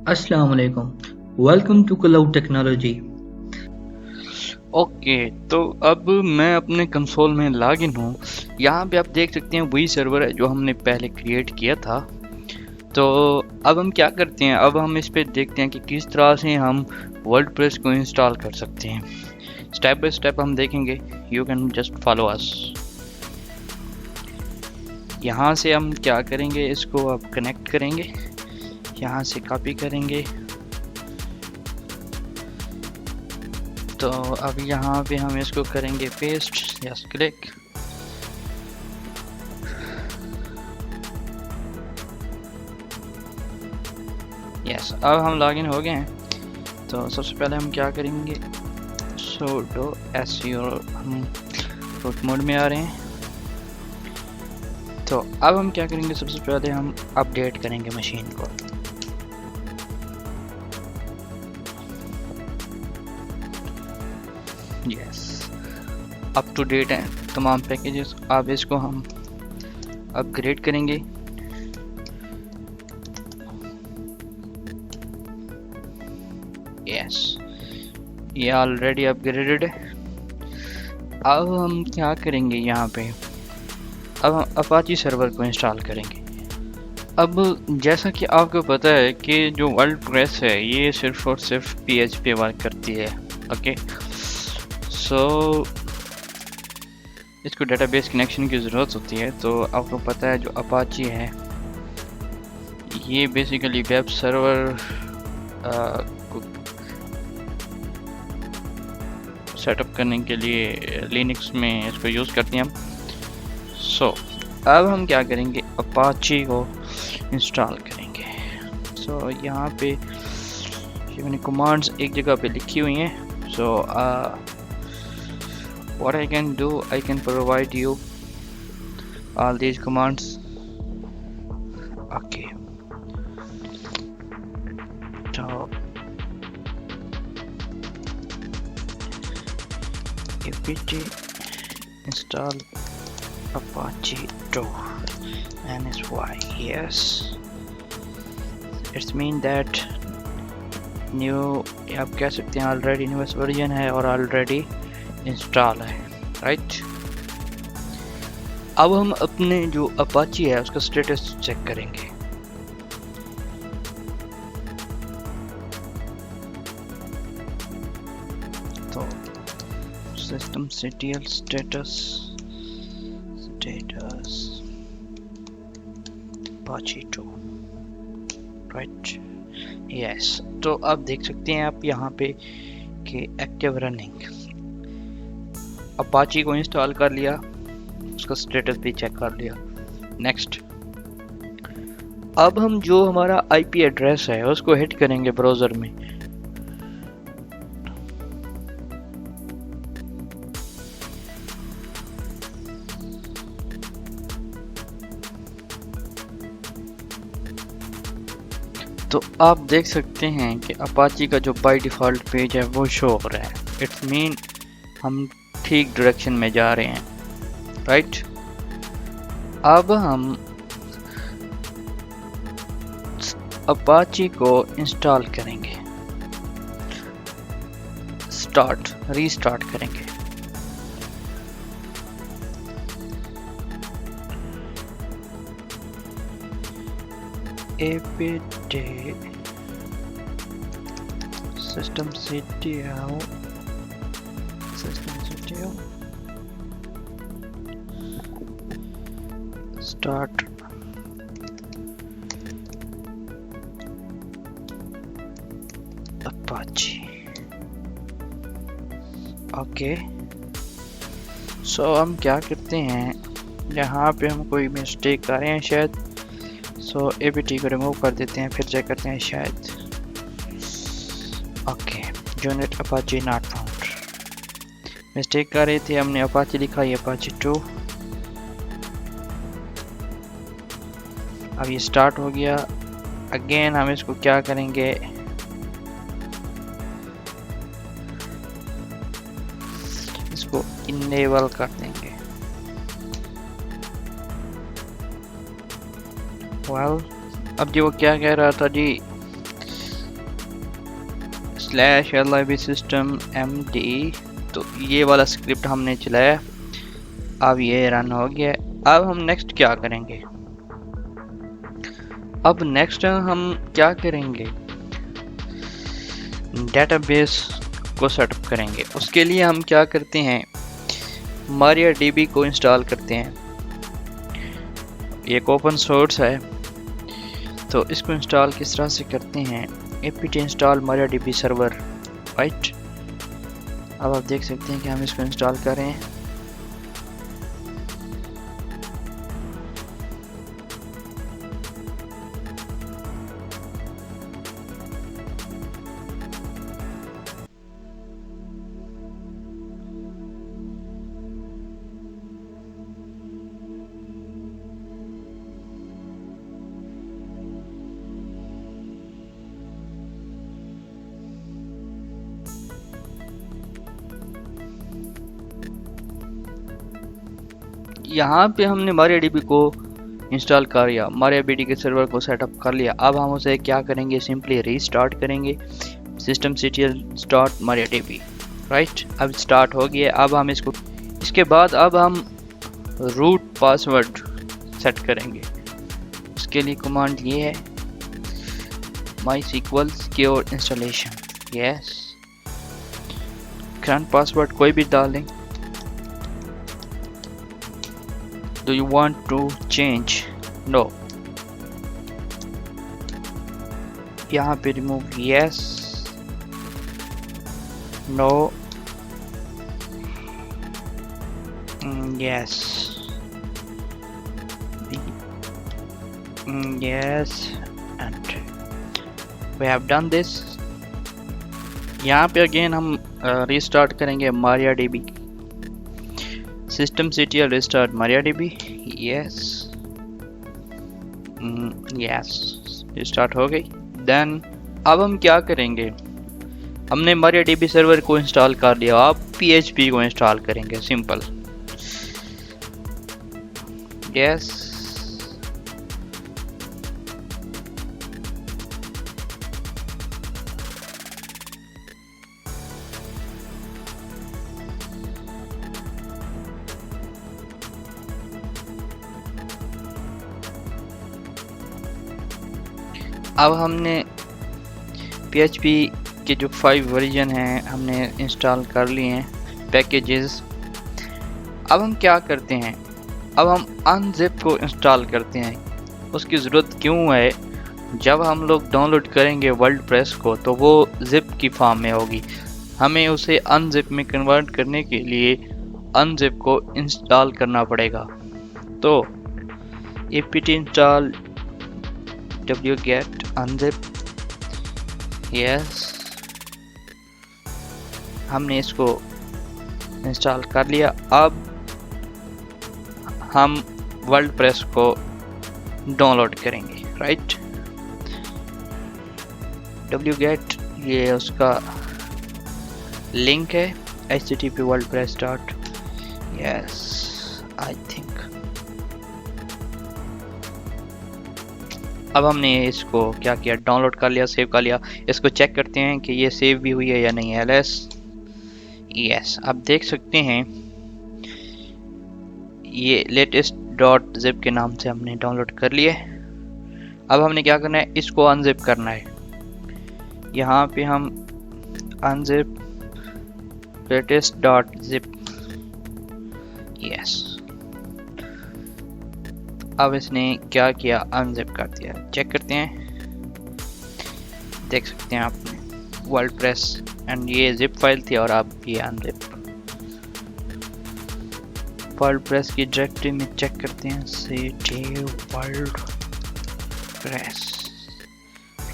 अस्सलाम वालेकुम। Welcome to cloud technology. Okay, तो अब मैं अपने कंसोल में लॉगिन हूँ। यहाँ पे आप देख सकते हैं वही सर्वर है जो हमने पहले क्रिएट किया था। तो अब हम क्या करते हैं, अब हम इस पे देखते हैं कि किस तरह से हम वर्डप्रेस को इंस्टॉल कर सकते हैं। स्टेप बाय स्टेप हम देखेंगे। You can just follow us. यहाँ से हम क्या करेंगे, इसको अब कनेक्ट करेंगे, यहाँ से कॉपी करेंगे। तो अब यहाँ पे हम इसको करेंगे पेस्ट, यस क्लिक। यस, अब हम लॉगिन हो गए हैं। तो सबसे पहले हम क्या करेंगे, sudo su, हम रूट मोड में आ रहे हैं। तो अब हम क्या करेंगे, सबसे पहले हम अपडेट करेंगे मशीन को। यस, अप टू डेट हैं तमाम पैकेजेस। अब इसको हम अपग्रेड करेंगे। यस, ये ऑलरेडी अपग्रेडेड है। अब हम क्या करेंगे, यहाँ पे अब हम अपाची सर्वर को इंस्टॉल करेंगे। अब जैसा कि आपको पता है कि जो वर्डप्रेस है ये सिर्फ और सिर्फ PHP वर्क करती है। ओके, सो इसको डेटाबेस कनेक्शन की ज़रूरत होती है। तो आपको पता है जो अपाची है ये बेसिकली वेब सर्वर को सेटअप करने के लिए लिनक्स में इसको यूज़ करते हैं हम। सो अब हम क्या करेंगे, अपाची को इंस्टॉल करेंगे। सो यहाँ पे ये मैंने कमांड्स एक जगह पे लिखी हुई हैं। सो what I can do, I can provide you all these commands. Okay, so apt install Apache 2 NSY. Yes, it's mean that new, आप कह सकते हैं ऑलरेडी न्यूएस्ट वर्जन है और ऑलरेडी इंस्टॉल है, राइट। अब हम अपने जो अपाची है उसका स्टेटस चेक करेंगे। तो system ctl status Apache 2, right. Yes, तो आप देख सकते हैं आप यहाँ पे कि एक्टिव रनिंग। अपाची को इंस्टॉल कर लिया, उसका स्टेटस भी चेक कर लिया। नेक्स्ट, अब हम जो हमारा IP एड्रेस है उसको हिट करेंगे ब्राउज़र में। तो आप देख सकते हैं कि अपाची का जो बाय डिफ़ॉल्ट पेज है वो शो हो रहा है। इट्स मीन हम ठीक डायरेक्शन में जा रहे हैं, राइट। अब हम अपाची को इंस्टॉल करेंगे, रीस्टार्ट करेंगे। apt systemctl start Apache। Okay, so हम क्या करते हैं, यहाँ पे हम कोई मिस्टेक कर रहे हैं शायद। सो apt को रिमूव कर देते हैं, फिर चेक करते हैं शायद। Okay, unit Apache not found, mistake कर रहे थे, हमने अपाची लिखा, ये अपाची 2। अब ये स्टार्ट हो गया। अगेन हम इसको क्या करेंगे, इसको इनेबल कर देंगे। वेल, अब जी वो क्या कह रहा था जी, /lib system md, तो ये वाला स्क्रिप्ट हमने चलाया, अब ये रन हो गया। अब हम नेक्स्ट क्या करेंगे? अब नेक्स्ट हम क्या करेंगे, डेटाबेस को सेटअप करेंगे। उसके लिए हम क्या करते हैं, MariaDB को इंस्टॉल करते हैं। एक ओपन सोर्स है, तो इसको इंस्टॉल किस तरह से करते हैं, apt install MariaDB server, right. अब आप देख सकते हैं कि हम इसको इंस्टॉल कर रहे हैं। यहाँ पे हमने MariaDB को इंस्टॉल कर लिया, MariaDB के सर्वर को सेटअप कर लिया। अब हम उसे क्या करेंगे, सिंपली रीस्टार्ट करेंगे, systemctl start MariaDB, राइट। अब स्टार्ट हो गया। अब हम इसके बाद अब हम रूट पासवर्ड सेट करेंगे। उसके लिए कमांड ये है MySQL secure installation, yes. Current password कोई भी डाल दें। Do you want to change? No. यहाँ पे remove yes, no, yes, yes, and we have done this. यहाँ पे again हम restart करेंगे MariaDB, systemctl restart MariaDB, yes, yes, restart हो गई। देन अब हम क्या करेंगे, हमने MariaDB सर्वर को इंस्टॉल कर लिया, अब PHP को इंस्टॉल करेंगे, सिंपल, यस। अब हमने PHP के जो 5 वर्जन हैं हमने इंस्टॉल कर लिए हैं, पैकेजेस। अब हम क्या करते हैं, अब हम अनजिप को इंस्टॉल करते हैं। उसकी ज़रूरत क्यों है, जब हम लोग डाउनलोड करेंगे वर्ल्डप्रेस को तो वो जिप की फॉर्म में होगी, हमें उसे अनजिप में कन्वर्ट करने के लिए अनजिप को इंस्टॉल करना पड़ेगा। तो apt install wget unzip, yes, हमने इसको इंस्टॉल कर लिया। अब हम वर्ल्डप्रेस को डाउनलोड करेंगे, राइट। wget ये उसका लिंक है, http wordpress dot, yes, I think। अब हमने इसको क्या किया, डाउनलोड कर लिया, सेव कर लिया। इसको चेक करते हैं कि ये सेव भी हुई है या नहीं है, ls, यस। अब देख सकते हैं ये latest.zip के नाम से हमने डाउनलोड कर लिए। अब हमने क्या करना है, इसको अनजिप करना है। यहाँ पे हम अनजिप latest.zip, यस। अब इसने क्या किया, अनजिप कर दिया। चेक करते हैं, देख सकते हैं आपने वर्ल्डप्रेस एंड ये जिप फाइल थी और अब ये अनजिप। वर्ल्डप्रेस की डायरेक्टरी में चेक करते हैं, cd वर्ल्डप्रेस,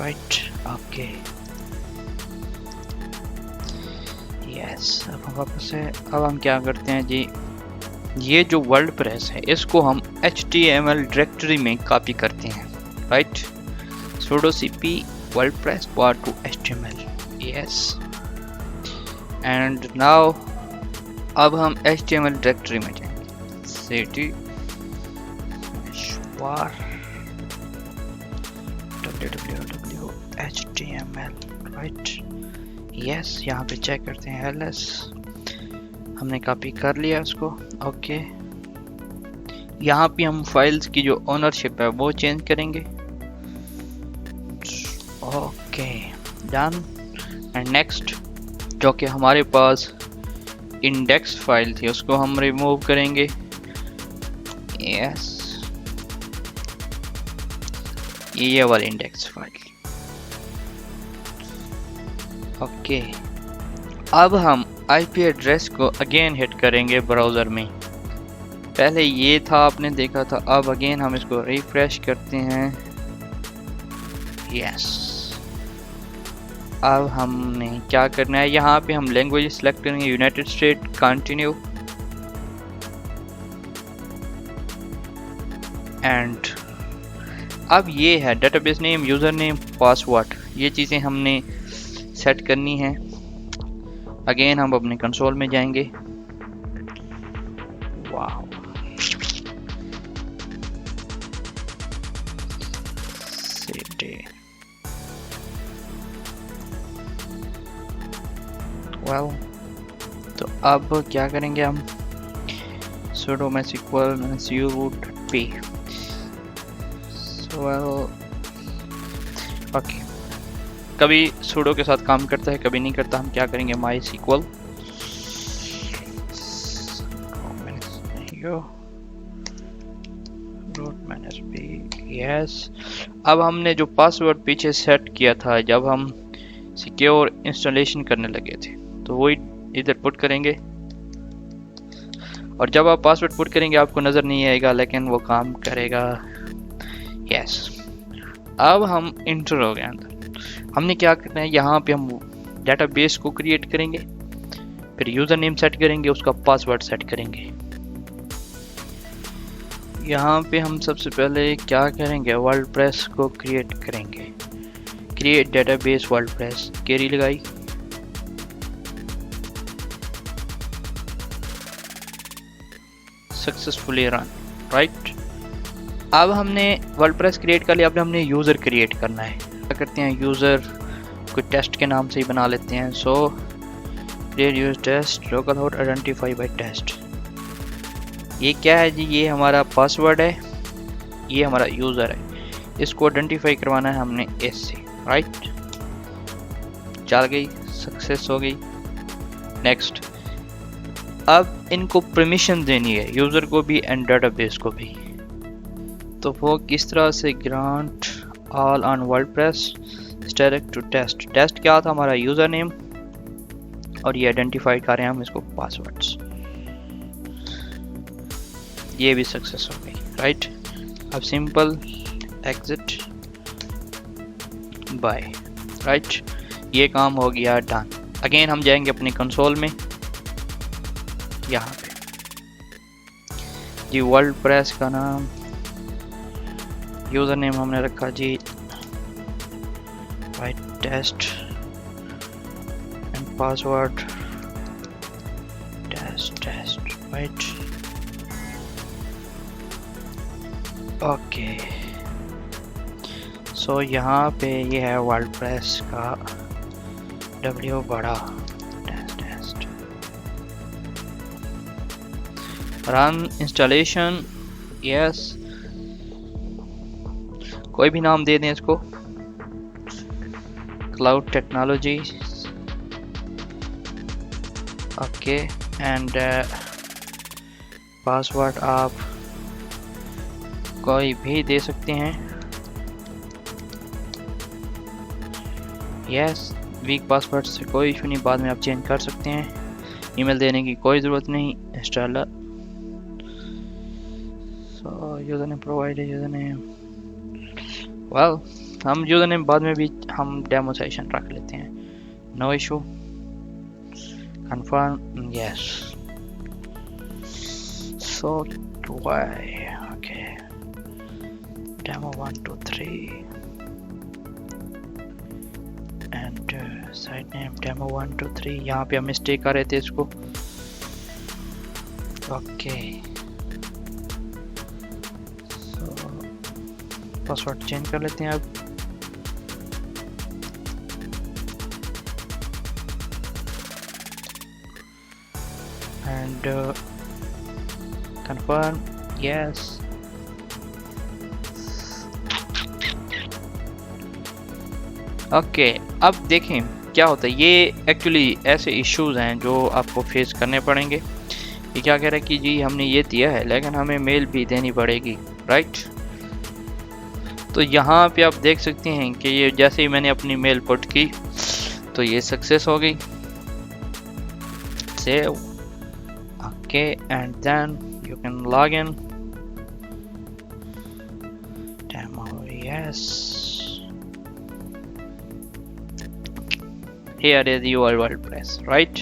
राइट, ओके, यस। अब हम वापस है, अब हम क्या करते हैं जी, ये जो वर्ल्डप्रेस है इसको हम HTML डायरेक्टरी में कॉपी करते हैं, right. sudo cp wordpress to HTML, yes, and now अब हम HTML डायरेक्टरी में जाएंगे, cd var www html, right, yes, यहाँ पे चेक करते हैं ls, हमने कॉपी कर लिया उसको। ओके, यहाँ पे हम फाइल्स की जो ओनरशिप है वो चेंज करेंगे। Okay done. एंड नेक्स्ट, जो कि हमारे पास इंडेक्स फाइल थी उसको हम रिमूव करेंगे। यस, ये वाली इंडेक्स फाइल। ओके, अब हम आईपी एड्रेस को अगेन हिट करेंगे ब्राउज़र में। पहले ये था, आपने देखा था। अब अगेन हम इसको रिफ्रेश करते हैं। यस, अब हमने क्या करना है, यहाँ पे हम लैंग्वेज सेलेक्ट करेंगे, यूनाइटेड स्टेट, कंटिन्यू। एंड अब ये है database name, user name, password, ये चीज़ें हमने सेट करनी है। अगेन हम अपने कंसोल में जाएंगे। वाह, वेल, तो अब क्या करेंगे हम, sudo mysql root p। Okay, कभी sudo के साथ काम करता है, कभी नहीं करता। हम क्या करेंगे, mysql root -p। यस, अब हमने जो पासवर्ड पीछे सेट किया था जब हम सिक्योर इंस्टॉलेशन करने लगे थे, तो वो इधर पुट करेंगे। और जब आप पासवर्ड पुट करेंगे आपको नज़र नहीं आएगा, लेकिन वो काम करेगा। यस, अब हम इंटर हो गए अंदर। हमने क्या करना है, यहाँ पे हम डेटाबेस को क्रिएट करेंगे, फिर यूज़र नेम सेट करेंगे, उसका पासवर्ड सेट करेंगे। यहाँ पे हम सबसे पहले क्या करेंगे, वर्डप्रेस को क्रिएट करेंगे। क्रिएट डेटाबेस वर्डप्रेस, क्वेरी लगाई, सक्सेसफुली रन, राइट। अब हमने वर्डप्रेस क्रिएट कर लिया, अब हमने यूज़र क्रिएट करना है। क्या करते हैं, यूज़र को टेस्ट के नाम से ही बना लेते हैं। So create use test local host identify by test. ये क्या है जी, ये हमारा पासवर्ड है, ये हमारा यूज़र है, इसको आइडेंटिफाई करवाना है हमने ऐसे, राइट। चल गई, सक्सेस हो गई। नेक्स्ट, अब इनको परमिशन देनी है, यूज़र को भी एंड डेटाबेस को भी। तो वो किस तरह से, grant all on WordPress direct to test. Test क्या था, हमारा यूज़र नेम, और ये आइडेंटिफाई कर रहे हैं हम इसको पासवर्ड्स। ये भी सक्सेस हो गई, राइट। अब सिंपल एग्जिट बाय, राइट, ये काम हो गया डन। अगेन हम जाएंगे अपनी कंसोल में, यहाँ पे जी वर्डप्रेस का नाम, यूज़र नेम हमने रखा जी by test and password test, right. Okay, so यहाँ पे ये है वर्डप्रेस का W बड़ा टेस्ट। रन इंस्टॉलेशन, यस, कोई भी नाम दे दें इसको, cloud technology. Okay, and password आप कोई भी दे सकते हैं। यस, वीक पासवर्ड से कोई इशू नहीं, बाद में आप चेंज कर सकते हैं। ईमेल देने की कोई ज़रूरत नहीं। इंस्टॉलर, सो user name provided, user name, well, हम यूज़र नेम बाद में भी हम डेमो सेशन रख लेते हैं, no issue. Confirm, yes, so Y, okay, demo 1 2 3 and site name demo 1 2 3। यहाँ पे हम मिस्टेक कर रहे थे इसको। ओके, सो पासवर्ड चेंज कर लेते हैं अब। confirm, yes. ओके, अब देखें क्या होता है। ये एक्चुअली ऐसे इश्यूज हैं जो आपको फेस करने पड़ेंगे। ये क्या कह रहा है कि जी हमने ये दिया है लेकिन हमें मेल भी देनी पड़ेगी, राइट। तो यहाँ पे आप देख सकते हैं कि ये जैसे ही मैंने अपनी मेल पुट की तो ये सक्सेस हो गई। Save, okay, and then you can log in. Demo, yes, here is your WordPress, right?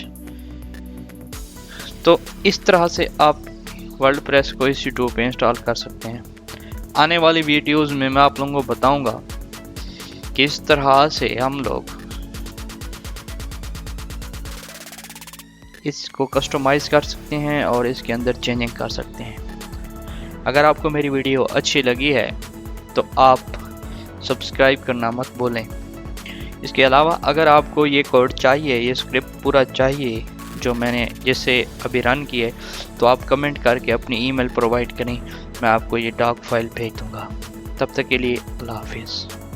तो इस तरह से आप WordPress को EC2 पे इंस्टॉल कर सकते हैं। आने वाली वीडियोस में मैं आप लोगों को बताऊंगा कि इस तरह से हम लोग इसको कस्टमाइज कर सकते हैं और इसके अंदर चेंजिंग कर सकते हैं। अगर आपको मेरी वीडियो अच्छी लगी है तो आप सब्सक्राइब करना मत भूलें। इसके अलावा अगर आपको ये कोड चाहिए, ये स्क्रिप्ट पूरा चाहिए जो मैंने जिससे अभी रन किए, तो आप कमेंट करके अपनी ईमेल प्रोवाइड करें, मैं आपको ये डॉक फाइल भेज दूंगा। तब तक के लिए अल्लाह हाफिज़।